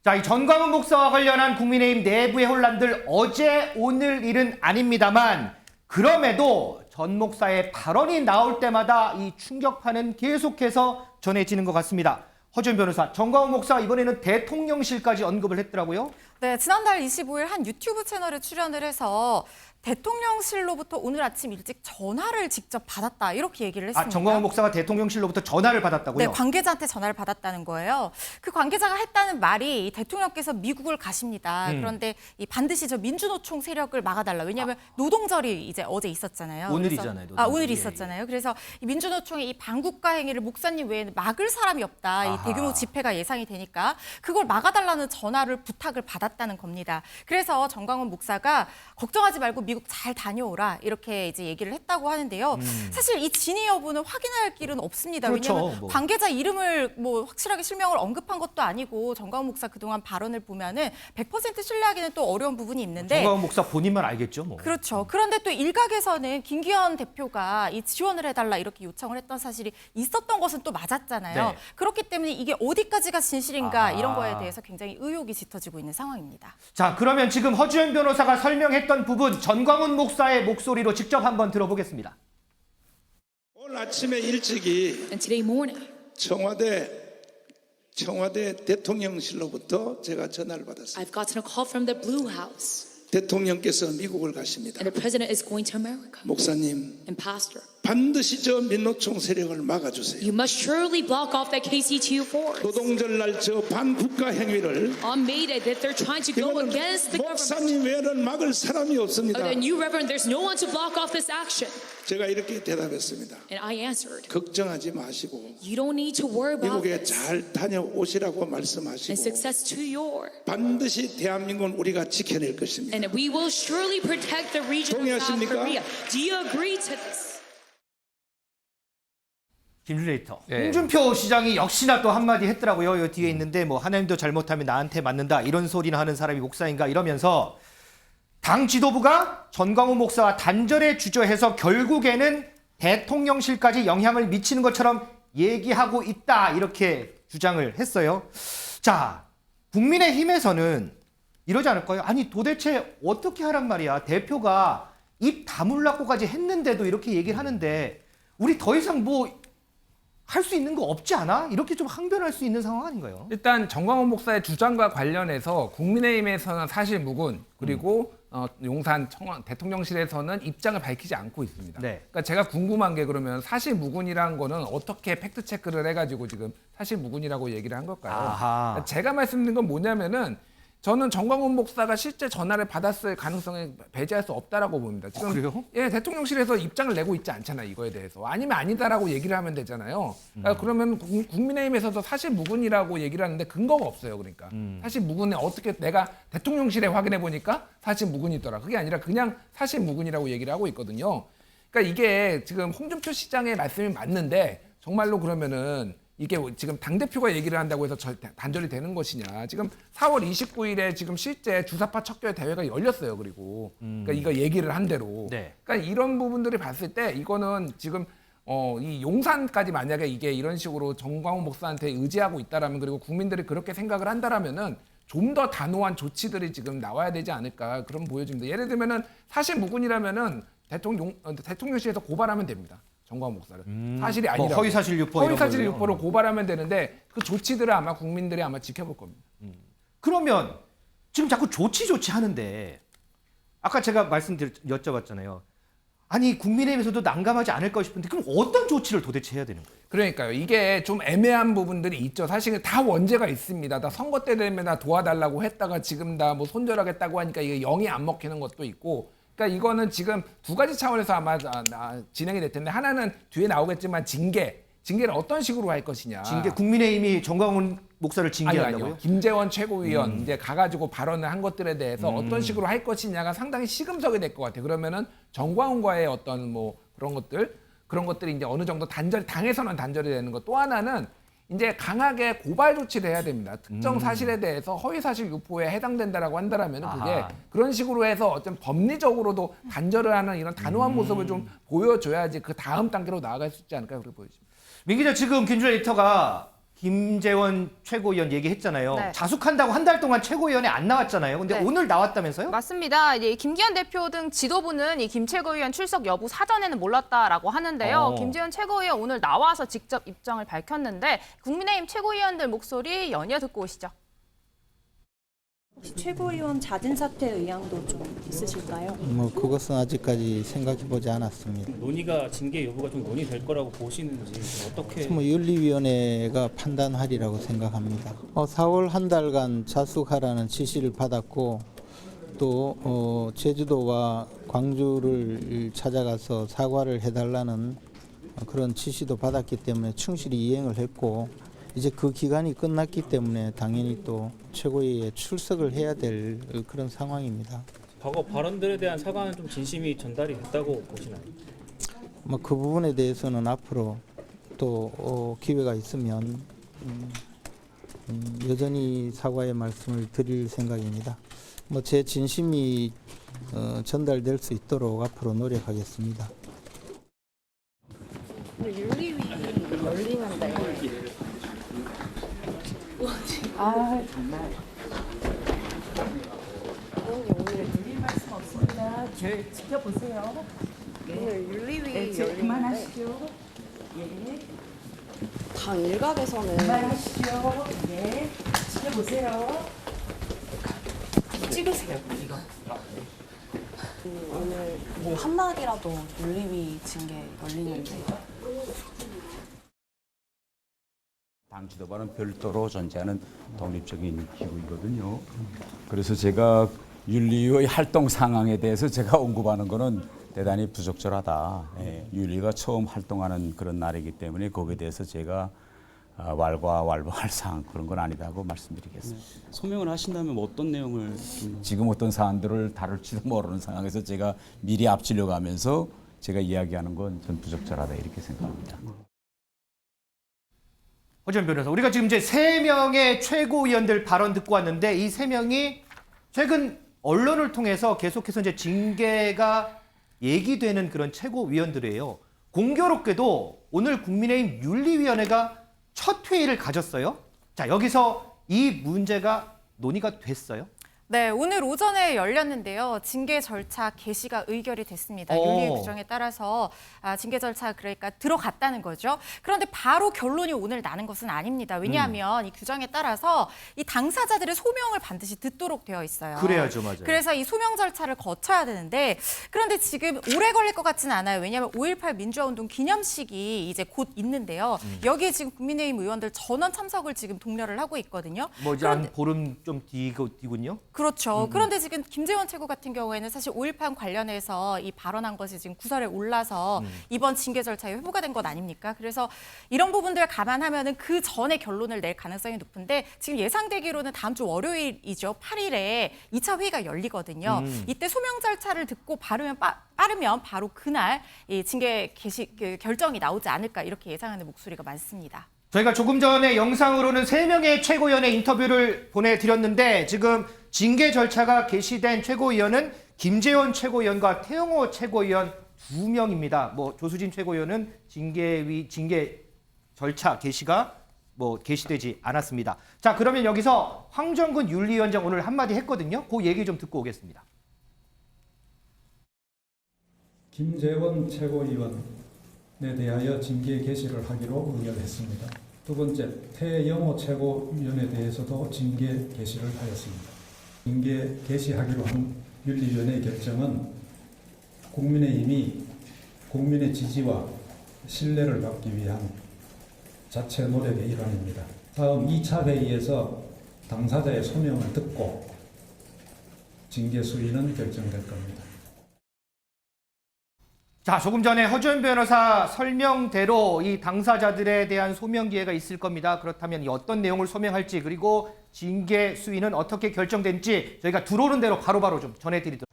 자, 이 전광훈 목사와 관련한 국민의힘 내부의 혼란들 어제 오늘 일은 아닙니다만 그럼에도 전 목사의 발언이 나올 때마다 이 충격파는 계속해서 전해지는 것 같습니다. 허준 변호사, 전광훈 목사 이번에는 대통령실까지 언급을 했더라고요. 네, 지난달 25일 한 유튜브 채널에 출연을 해서 대통령실로부터 오늘 아침 일찍 전화를 직접 받았다 이렇게 얘기를 했습니다. 전광훈 목사가 대통령실로부터 전화를 받았다고요? 네, 관계자한테 전화를 받았다는 거예요. 그 관계자가 했다는 말이 대통령께서 미국을 가십니다. 그런데 반드시 저 민주노총 세력을 막아달라. 왜냐하면 노동절이 이제 어제 있었잖아요. 오늘이잖아요. 그래서, 오늘 있었잖아요. 그래서 이 민주노총의 이 반국가 행위를 목사님 외에는 막을 사람이 없다. 이 대규모 집회가 예상이 되니까 그걸 막아달라는 전화를 부탁을 받았다는 겁니다. 그래서 전광훈 목사가 걱정하지 말고 미국 잘 다녀오라 이렇게 이제 얘기를 했다고 하는데요. 사실 이 진위 여부는 확인할 길은 없습니다. 그렇죠, 왜냐하면 관계자 이름을 확실하게 실명을 언급한 것도 아니고 전광훈 목사 그동안 발언을 보면은 100% 신뢰하기는 또 어려운 부분이 있는데 전광훈 목사 본인만 알겠죠, 뭐. 그렇죠. 그런데 또 일각에서는 김기현 대표가 이 지원을 해달라 이렇게 요청을 했던 사실이 있었던 것은 또 맞았잖아요. 네. 그렇기 때문에 이게 어디까지가 진실인가 이런 거에 대해서 굉장히 의혹이 짙어지고 있는 상황입니다. 자, 그러면 지금 허주연 변호사가 설명했던 부분 전광훈 목사의 목소리로 직접 한번 들어보겠습니다. 오늘 아침에 일찍이 And today morning, 청와대 대통령실로부터 제가 전화를 받았습니다. I've gotten a call from the Blue House, 대통령께서 미국을 가십니다. and the president is going to America. 목사님, And Pastor, 반드시 저 민노총 세력을 막아주세요. you must surely block off that KCTU force. 노동절날 저 반국가 행위를 On May Day, that they're trying to go 이거는 against the government. 목사님 외에는 막을 사람이 없습니다. And you, Reverend, there's no one to block off this action. 제가 이렇게 대답했습니다. And I answered, 걱정하지 마시고 you don't need to worry about 미국에 this. 잘 다녀오시라고 And 말씀하시고 success to your. 반드시 대한민국은 우리가 지켜낼 것입니다. And we will surely protect the region of South 동의하십니까? Korea. Do you agree to this? 김준레이터. 홍준표 시장이 역시나 또 한마디 했더라고요. 요 뒤에 있는데 뭐 하나님도 잘못하면 나한테 맞는다 이런 소리나 하는 사람이 목사인가 이러면서 당 지도부가 전광훈 목사와 단절에 주저해서 결국에는 대통령실까지 영향을 미치는 것처럼 얘기하고 있다 이렇게 주장을 했어요. 자, 국민의힘에서는 이러지 않을까요? 아니 도대체 어떻게 하란 말이야. 대표가 입 다물라고까지 했는데도 이렇게 얘기를 하는데 우리 더 이상 뭐 할 수 있는 거 없지 않아? 이렇게 좀 항변할 수 있는 상황 아닌가요? 일단 전광훈 목사의 주장과 관련해서 국민의힘에서는 사실 무근 그리고 용산 대통령실에서는 입장을 밝히지 않고 있습니다. 네. 그러니까 제가 궁금한 게 그러면 사실 무근이라는 거는 어떻게 팩트 체크를 해가지고 지금 사실 무근이라고 얘기를 한 걸까요? 아하. 그러니까 제가 말씀드린 건 뭐냐면은 저는 전광훈 목사가 실제 전화를 받았을 가능성을 배제할 수 없다라고 봅니다. 지금 그래요? 예, 대통령실에서 입장을 내고 있지 않잖아요, 이거에 대해서. 아니면 아니다라고 얘기를 하면 되잖아요. 그러니까 그러면 국민의힘에서도 사실 무근이라고 얘기를 하는데 근거가 없어요, 그러니까. 사실 무근에 어떻게 내가 대통령실에 확인해 보니까 사실 무근이더라. 그게 아니라 그냥 사실 무근이라고 얘기를 하고 있거든요. 그러니까 이게 지금 홍준표 시장의 말씀이 맞는데 정말로 그러면은 이게 지금 당대표가 얘기를 한다고 해서 단절이 되는 것이냐. 지금 4월 29일에 지금 실제 주사파 척결 대회가 열렸어요. 그리고 그러니까 이거 얘기를 한 대로. 네. 그러니까 이런 부분들이 봤을 때 이거는 지금 이 용산까지 만약에 이게 이런 식으로 전광훈 목사한테 의지하고 있다라면 그리고 국민들이 그렇게 생각을 한다라면은 좀 더 단호한 조치들이 지금 나와야 되지 않을까 그런 보여집니다. 예를 들면은 사실 무근이라면은 대통령실에서 고발하면 됩니다. 전광훈 목사를 사실이 아니라 허위사실 유포 이런 허위사실 걸로요? 유포로 고발하면 되는데 그 조치들을 아마 국민들이 아마 지켜볼 겁니다. 그러면 지금 자꾸 조치 하는데 아까 제가 여쭤봤잖아요. 아니 국민의힘에서도 난감하지 않을까 싶은데 그럼 어떤 조치를 도대체 해야 되는 거예요? 그러니까요. 이게 좀 애매한 부분들이 있죠. 사실 다 원죄가 있습니다. 다 선거 때 되면 다 도와달라고 했다가 지금 다 뭐 손절하겠다고 하니까 이게 영이 안 먹히는 것도 있고. 그러니까 이거는 지금 두 가지 차원에서 아마 진행이 될 텐데 하나는 뒤에 나오겠지만 징계를 어떤 식으로 할 것이냐. 징계 국민의힘이 전광훈 목사를 징계한다고요? 아니요. 김재원 최고위원 이제 가가지고 발언을 한 것들에 대해서 어떤 식으로 할 것이냐가 상당히 시금석이 될 것 같아요. 그러면은 정광훈과의 어떤 뭐 그런 것들이 이제 어느 정도 당에서는 단절이 되는 것. 또 하나는 이제 강하게 고발 조치를 해야 됩니다. 특정 사실에 대해서 허위사실 유포에 해당된다라고 한다라면 그게 그런 식으로 해서 어떤 법리적으로도 단절을 하는 이런 단호한 모습을 좀 보여줘야지 그 다음 단계로 나아갈 수 있지 않을까 그렇게 보여집니다. 민 기자 지금 김준호 에디터가 김재원 최고위원 얘기했잖아요. 네. 자숙한다고 한 달 동안 최고위원회 안 나왔잖아요. 근데 네. 오늘 나왔다면서요? 맞습니다. 이제 김기현 대표 등 지도부는 이 김 최고위원 출석 여부 사전에는 몰랐다라고 하는데요. 김재원 최고위원 오늘 나와서 직접 입장을 밝혔는데 국민의힘 최고위원들 목소리 연이어 듣고 오시죠. 혹시 최고위원 자진 사퇴 의향도 좀 있으실까요? 뭐 그것은 아직까지 생각해 보지 않았습니다. 논의가 징계 여부가 좀 논의될 거라고 보시는지 어떻게 뭐 윤리위원회가 판단하리라고 생각합니다. 4월 한 달간 자숙하라는 지시를 받았고 또 제주도와 광주를 찾아가서 사과를 해달라는 그런 지시도 받았기 때문에 충실히 이행을 했고 이제 그 기간이 끝났기 때문에 당연히 또 최고위에 출석을 해야 될 그런 상황입니다. 과거 발언들에 대한 사과는 좀 진심이 전달이 됐다고 보시나요? 뭐 그 부분에 대해서는 앞으로 또 기회가 있으면 여전히 사과의 말씀을 드릴 생각입니다. 뭐 제 진심이 전달될 수 있도록 앞으로 노력하겠습니다. 당 일각에서는 오늘 뭐 한마디라도 윤리위 징계 열리는데 당 지도부는 별도로 존재하는 독립적인 기구이거든요. 그래서 제가 윤리의 활동 상황에 대해서 제가 언급하는 것은 대단히 부적절하다. 윤리가 처음 활동하는 그런 날이기 때문에 거기에 대해서 제가 왈가왈부할 사항 그런 건 아니다고 말씀드리겠습니다. 소명을 하신다면 어떤 내용을 지금 어떤 사안들을 다룰지도 모르는 상황에서 제가 미리 앞지려 가면서 제가 이야기하는 건 전 부적절하다 이렇게 생각합니다. 허지원 변호사, 우리가 지금 이제 3명의 최고위원들 발언 듣고 왔는데 이 3명이 최근 언론을 통해서 계속해서 이제 징계가 얘기되는 그런 최고위원들이에요. 공교롭게도 오늘 국민의힘 윤리위원회가 첫 회의를 가졌어요. 자, 여기서 이 문제가 논의가 됐어요. 네, 오늘 오전에 열렸는데요. 징계 절차 개시가 의결이 됐습니다. 윤리 규정에 따라서 징계 절차 그러니까 들어갔다는 거죠. 그런데 바로 결론이 오늘 나는 것은 아닙니다. 왜냐하면 이 규정에 따라서 이 당사자들의 소명을 반드시 듣도록 되어 있어요. 그래야죠, 맞아요. 그래서 이 소명 절차를 거쳐야 되는데 그런데 지금 오래 걸릴 것 같지는 않아요. 왜냐하면 5.18 민주화운동 기념식이 이제 곧 있는데요. 여기에 지금 국민의힘 의원들 전원 참석을 지금 독려를 하고 있거든요. 뭐 이제 한 보름 좀 뒤군요. 그렇죠. 그런데 지금 김재원 최고 같은 경우에는 사실 5.18 관련해서 이 발언한 것이 지금 구설에 올라서 이번 징계 절차에 회부가 된 것 아닙니까? 그래서 이런 부분들을 감안하면은 그 전에 결론을 낼 가능성이 높은데 지금 예상되기로는 다음 주 월요일이죠. 8일에 2차 회의가 열리거든요. 이때 소명 절차를 듣고 빠르면 바로 그날 이 징계 개시 결정이 나오지 않을까 이렇게 예상하는 목소리가 많습니다. 저희가 조금 전에 영상으로는 3명의 최고위원의 인터뷰를 보내드렸는데 지금 징계 절차가 개시된 최고위원은 김재원 최고위원과 태영호 최고위원 2명입니다. 뭐 조수진 최고위원은 징계 절차 개시가 개시되지 않았습니다. 자, 그러면 여기서 황정근 윤리위원장 오늘 한마디 했거든요. 그 얘기 좀 듣고 오겠습니다. 김재원 최고위원에 대하여 징계 개시를 하기로 의결했습니다. 두 번째, 태영호 최고위원에 대해서도 징계 개시를 하였습니다. 징계 개시하기로 한 윤리위원회 결정은 국민의힘이 국민의 지지와 신뢰를 받기 위한 자체 노력의 일환입니다. 다음 2차 회의에서 당사자의 소명을 듣고 징계 수위는 결정될 겁니다. 자, 조금 전에 허지원 변호사 설명대로 이 당사자들에 대한 소명 기회가 있을 겁니다. 그렇다면 이 어떤 내용을 소명할지 그리고 징계 수위는 어떻게 결정된지 저희가 들어오는 대로 바로바로 좀 전해드리도록